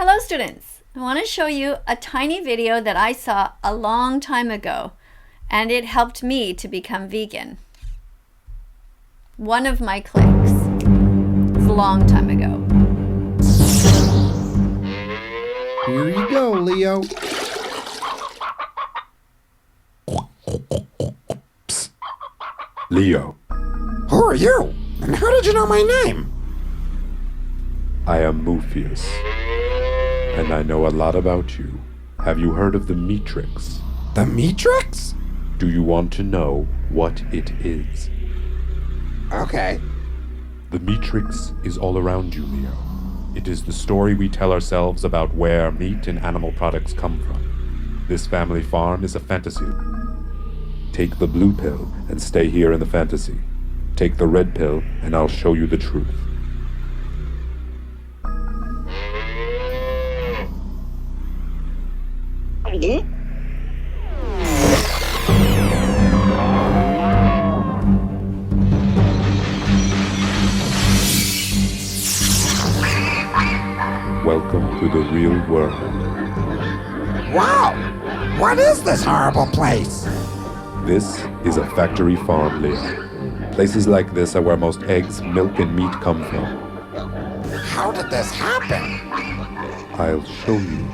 Hello students! I want to show you a tiny video that I saw a long time ago, and it helped me to become vegan. One of my clicks. It's a long time ago. Here you go, Leo. Psst. Leo. Who are you? And how did you know my name? I am Muphius, and I know a lot about you. Have you heard of the Matrix? The Matrix? Do you want to know what it is? Okay. The Matrix is all around you, Leo. It is the story we tell ourselves about where meat and animal products come from. This family farm is a fantasy. Take the blue pill and stay here in the fantasy. Take the red pill and I'll show you the truth. Welcome to the real world. Wow! What is this horrible place? This is a factory farm, Leo. Places like this are where most eggs, milk, and meat come from. How did this happen? I'll show you.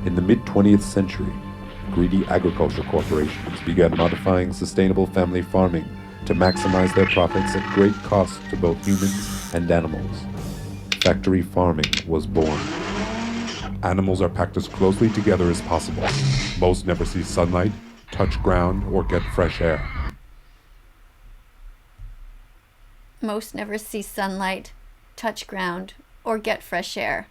In the mid-20th century, greedy agriculture corporations began modifying sustainable family farming to maximize their profits at great cost to both humans and animals. Factory farming was born. Animals are packed as closely together as possible. Most never see sunlight, touch ground, or get fresh air. Most never see sunlight, touch ground, or get fresh air.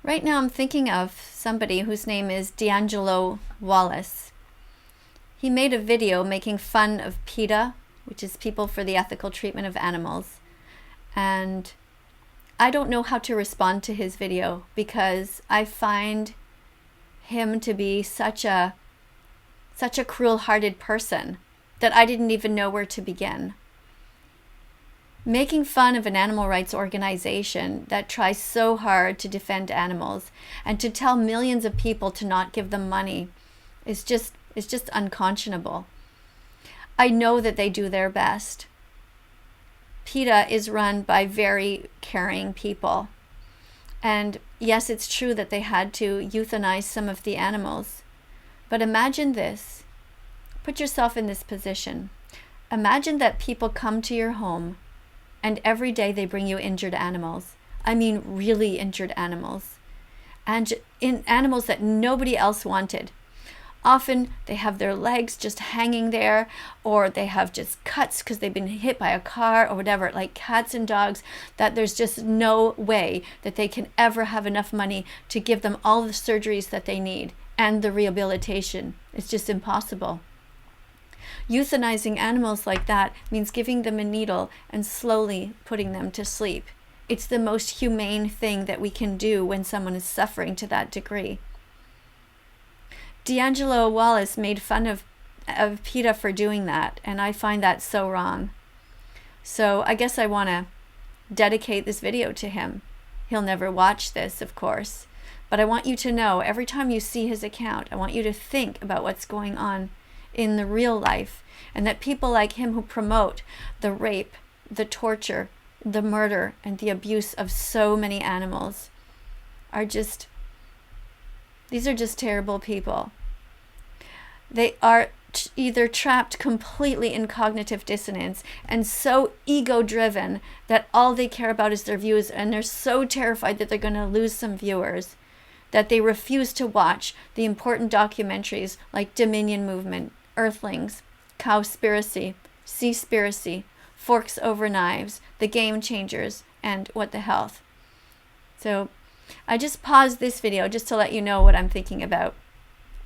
Right now I'm thinking of somebody whose name is Wallace. He made a video making fun of PETA, which is People for the Ethical Treatment of Animals. And I don't know how to respond to his video because I find him to be such a cruel-hearted person that I didn't even know where to begin. Making fun of an animal rights organization that tries so hard to defend animals and to tell millions of people to not give them money is just unconscionable. I know that they do their best. PETA is run by very caring people. And yes, it's true that they had to euthanize some of the animals. But imagine this. Put yourself in this position. Imagine that people come to your home and every day they bring you injured animals. I mean really injured animals. And animals that nobody else wanted. Often they have their legs just hanging there, or they have just cuts because they've been hit by a car or whatever, like cats and dogs, that there's just no way that they can ever have enough money to give them all the surgeries that they need and the rehabilitation. It's just impossible. Euthanizing animals like that means giving them a needle and slowly putting them to sleep. It's the most humane thing that we can do when someone is suffering to that degree. Wallace made fun of PETA for doing that, and I find that so wrong. So I guess I want to dedicate this video to him. He'll never watch this, of course, but I want you to know every time you see his account, I want you to think about what's going on in the real life, and that people like him who promote the rape, the torture, the murder, and the abuse of so many animals are just, these are just terrible people. They are either trapped completely in cognitive dissonance and so ego-driven that all they care about is their views, and they're so terrified that they're going to lose some viewers that they refuse to watch the important documentaries like Dominion Movement, Earthlings, Cowspiracy, Seaspiracy, Forks Over Knives, The Game Changers, and What the Health. So I just paused this video just to let you know what I'm thinking about,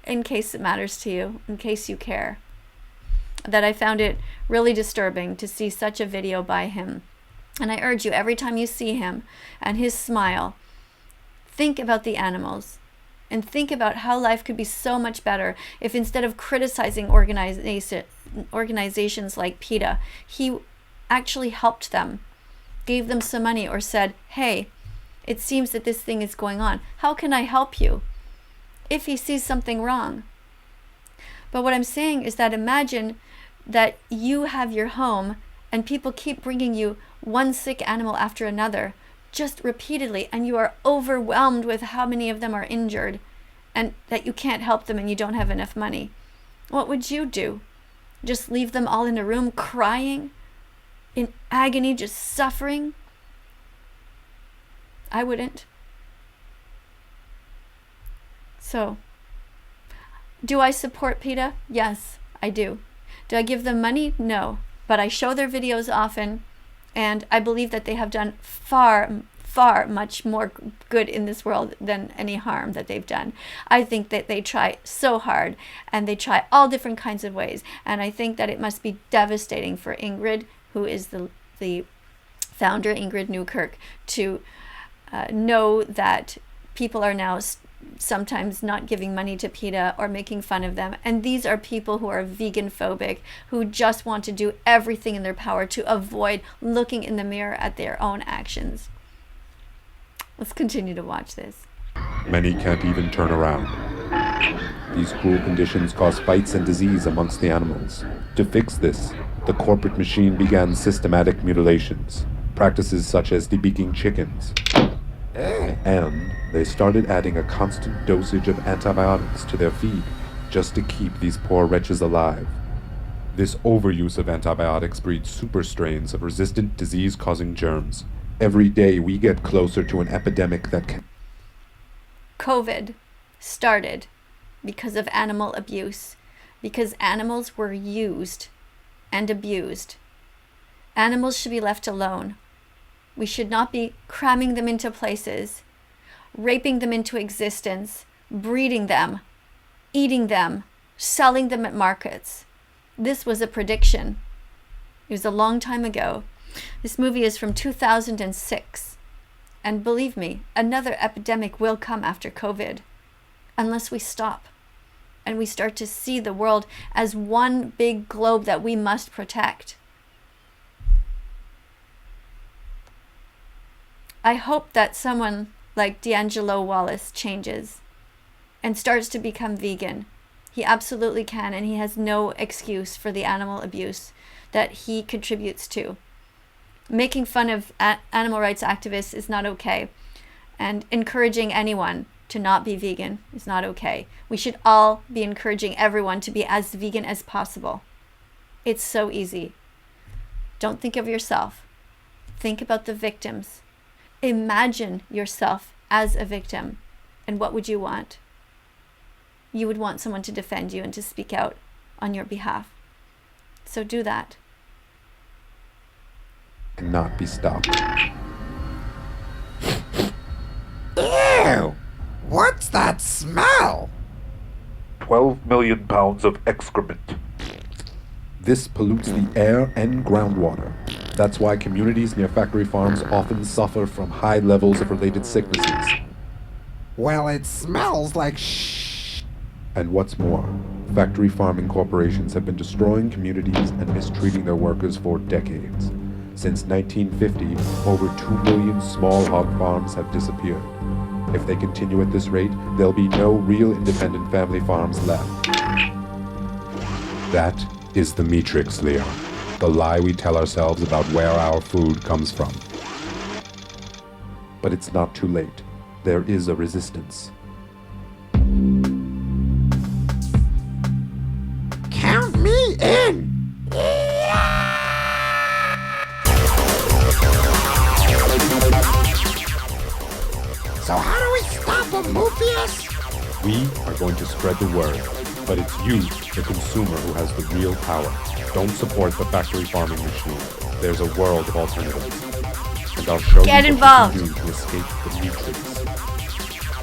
in case it matters to you, in case you care. That I found it really disturbing to see such a video by him. And I urge you, every time you see him and his smile, think about the animals and think about how life could be so much better if instead of criticizing organizations like PETA, he actually helped them gave them some money or said, hey, it seems that this thing is going on. How can I help you? If he sees something wrong. But what I'm saying is that imagine that you have your home and people keep bringing you one sick animal after another, just repeatedly, and you are overwhelmed with how many of them are injured and that you can't help them and you don't have enough money. What would you do? Just leave them all in a room crying, in agony, just suffering? I wouldn't. So, do I support PETA? Yes, I do. Do I give them money? No. But I show their videos often, and I believe that they have done far much more good in this world than any harm that they've done. I think that they try so hard, and they try all different kinds of ways, and I think that it must be devastating for Ingrid, who is the founder, Ingrid Newkirk, to know that people are now sometimes not giving money to PETA or making fun of them. And these are people who are vegan phobic, who just want to do everything in their power to avoid looking in the mirror at their own actions. Let's continue to watch this. Many can't even turn around. These cruel conditions cause fights and disease amongst the animals. To fix this, the corporate machine began systematic mutilations, practices such as debeaking chickens. And they started adding a constant dosage of antibiotics to their feed just to keep these poor wretches alive. This overuse of antibiotics breeds super strains of resistant disease-causing germs. Every day we get closer to an epidemic that can... COVID started because of animal abuse, because animals were used and abused. Animals should be left alone. We should not be cramming them into places, raping them into existence, breeding them, eating them, selling them at markets. This was a prediction. It was a long time ago. This movie is from 2006. And believe me, another epidemic will come after COVID, unless we stop and we start to see the world as one big globe that we must protect. I hope that someone like D'Angelo Wallace changes and starts to become vegan. He absolutely can, and he has no excuse for the animal abuse that he contributes to. Making fun of animal rights activists is not okay, and encouraging anyone to not be vegan is not okay. We should all be encouraging everyone to be as vegan as possible. It's so easy. Don't think of yourself. Think about the victims. Imagine yourself as a victim, and what would you want? You would want someone to defend you and to speak out on your behalf. So do that. Cannot be stopped. Ew! What's that smell? 12 million pounds of excrement. This pollutes the air and groundwater. That's why communities near factory farms often suffer from high levels of related sicknesses. Well, it smells like shh. And what's more, factory farming corporations have been destroying communities and mistreating their workers for decades. Since 1950, over 2 million small hog farms have disappeared. If they continue at this rate, there'll be no real independent family farms left. That is the matrix, Leon. The lie we tell ourselves about where our food comes from. But it's not too late. There is a resistance. Count me in! So how do we stop them, Morpheus? We are going to spread the word, but it's you, the consumer, who has the real power. Don't support the factory farming machine. There's a world of alternatives. And I'll show Get you involved. what you can do to escape the matrix.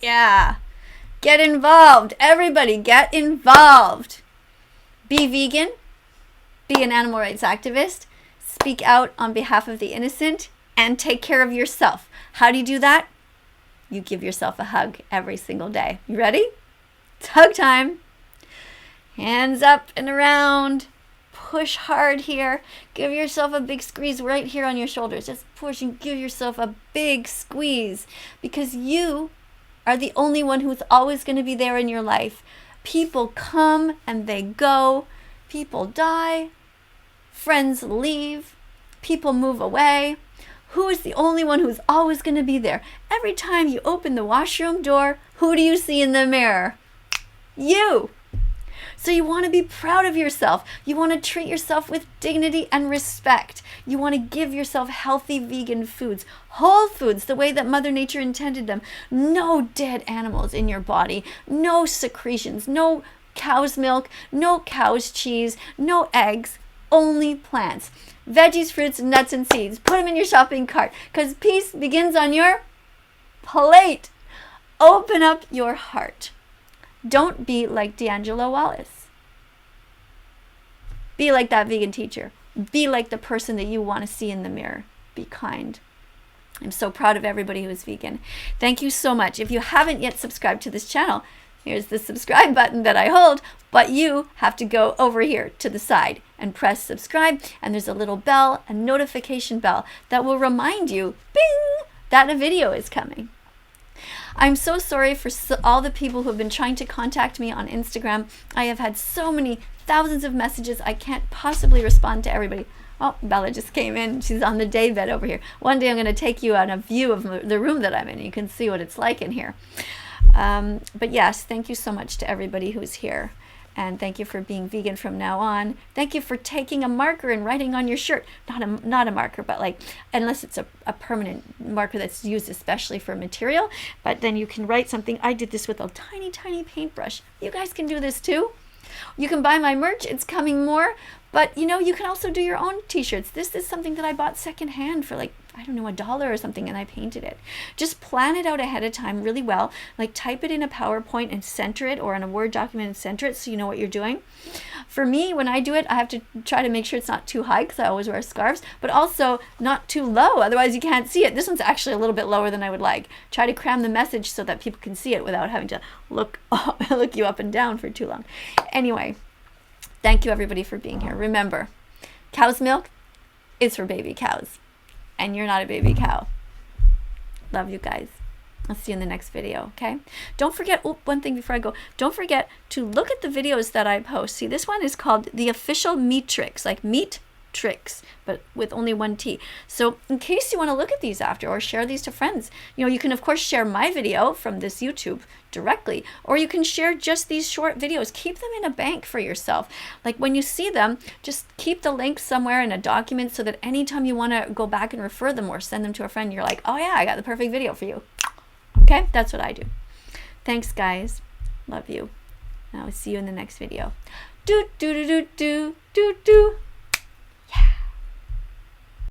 Yeah. Get involved. Everybody get involved. Be vegan. Be an animal rights activist. Speak out on behalf of the innocent. And take care of yourself. How do you do that? You give yourself a hug every single day. You ready? It's hug time. Hands up and around. push hard here. Give yourself a big squeeze right here on your shoulders. Just push and give yourself a big squeeze, because you are the only one who's always going to be there in your life. People come and they go. People die. Friends leave. People move away. Who is the only one who's always going to be there? Every time you open the washroom door, who do you see in the mirror? You. So you want to be proud of yourself. You want to treat yourself with dignity and respect. You want to give yourself healthy vegan foods, whole foods, the way that Mother Nature intended them. No dead animals in your body, no secretions, no cow's milk, no cow's cheese, no eggs, only plants. Veggies, fruits, nuts, and seeds. Put them in your shopping cart, because peace begins on your plate. Open up your heart. Don't be like D'Angelo Wallace. Be like that vegan teacher. Be like the person that you want to see in the mirror. Be kind. I'm so proud of everybody who is vegan. Thank you so much. If you haven't yet subscribed to this channel, here's the subscribe button that I hold, but you have to go over here to the side and press subscribe, and there's a little bell, a notification bell, that will remind you, bing, that a video is coming. I'm so sorry for all the people who have been trying to contact me on Instagram. I have had so many thousands of messages. I can't possibly respond to everybody. Oh, Bella just came in. She's on the day bed over here. One day I'm going to take you on a view of the room that I'm in. You can see what it's like in here. But yes, thank you so much to everybody who's here. And thank you for being vegan from now on. Thank you for taking a marker and writing on your shirt. Not a marker, but like, unless it's a permanent marker that's used especially for material. But then you can write something. I did this with a tiny, tiny paintbrush. You guys can do this too. You can buy my merch. It's coming more. But you know, you can also do your own t-shirts. This is something that I bought secondhand for like, I don't know, $1 or something, and I painted it. Just plan it out ahead of time really well. Like type it in a PowerPoint and center it, or in a Word document and center it so you know what you're doing. For me, when I do it, I have to try to make sure it's not too high because I always wear scarves, but also not too low. Otherwise you can't see it. This one's actually a little bit lower than I would like. Try to cram the message so that people can see it without having to look you up and down for too long. Anyway, thank you everybody for being here. Remember, cow's milk is for baby cows. And you're not a baby cow. Love you guys. I'll see you in the next video, okay? Don't forget, one thing before I go, don't forget to look at the videos that I post. See, this one is called The Official Meat Tricks, like meat tricks, but with only one T. So in case you want to look at these after or share these to friends, you know, you can of course share my video from this YouTube directly, or you can share just these short videos. Keep them in a bank for yourself. Like when you see them, just keep the link somewhere in a document so that anytime you want to go back and refer them or send them to a friend, you're like, oh yeah, I got the perfect video for you. Okay, that's what I do. Thanks guys. Love you. And I'll see you in the next video. Do do do do do do do.